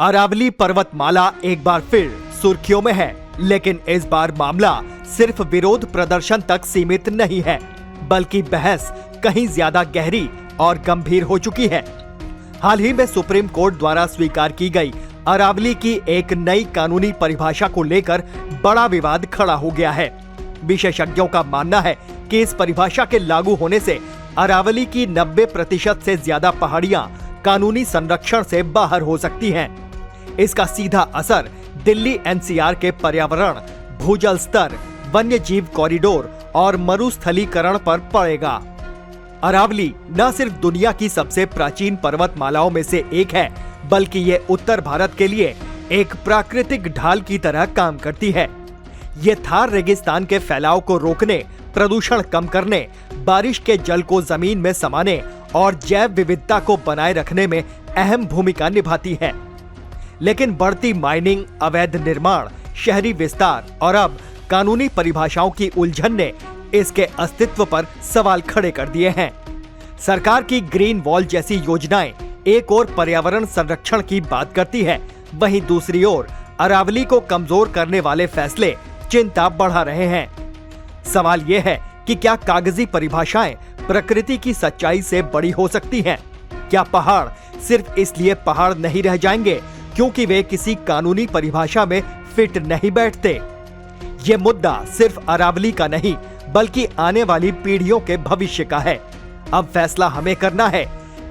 अरावली पर्वतमाला एक बार फिर सुर्खियों में है, लेकिन इस बार मामला सिर्फ विरोध प्रदर्शन तक सीमित नहीं है, बल्कि बहस कहीं ज्यादा गहरी और गंभीर हो चुकी है। हाल ही में सुप्रीम कोर्ट द्वारा स्वीकार की गई अरावली की एक नई कानूनी परिभाषा को लेकर बड़ा विवाद खड़ा हो गया है। विशेषज्ञों का मानना है कि इस परिभाषा के लागू होने से अरावली की 90% से ज्यादा पहाड़ियां कानूनी संरक्षण से बाहर हो सकती हैं। इसका सीधा असर दिल्ली एनसीआर के पर्यावरण, भूजल स्तर, वन्य जीव कॉरिडोर और मरुस्थलीकरण पर पड़ेगा। अरावली न सिर्फ दुनिया की सबसे प्राचीन पर्वतमालाओं में से एक है, बल्कि ये उत्तर भारत के लिए एक प्राकृतिक ढाल की तरह काम करती है। ये थार रेगिस्तान के फैलाव को रोकने, प्रदूषण कम करने, बारिश के जल को जमीन में समाने और जैव विविधता को बनाए रखने में अहम भूमिका निभाती है। लेकिन बढ़ती माइनिंग, अवैध निर्माण, शहरी विस्तार और अब कानूनी परिभाषाओं की उलझन ने इसके अस्तित्व पर सवाल खड़े कर दिए हैं। सरकार की ग्रीन वॉल जैसी योजनाएं एक ओर पर्यावरण संरक्षण की बात करती है, वहीं दूसरी ओर अरावली को कमजोर करने वाले फैसले चिंता बढ़ा रहे हैं। सवाल यह है कि क्या कागजी परिभाषाएं प्रकृति की सच्चाई से बड़ी हो सकती हैं? क्या पहाड़ सिर्फ इसलिए पहाड़ नहीं रह जाएंगे क्योंकि वे किसी कानूनी परिभाषा में फिट नहीं बैठते? ये मुद्दा सिर्फ अरावली का नहीं, बल्कि आने वाली पीढ़ियों के भविष्य का है। अब फैसला हमें करना है,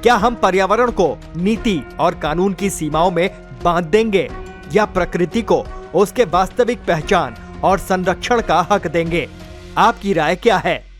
क्या हम पर्यावरण को नीति और कानून की सीमाओं में बांध देंगे या प्रकृति को उसके वास्तविक पहचान और संरक्षण का हक देंगे? आपकी राय क्या है?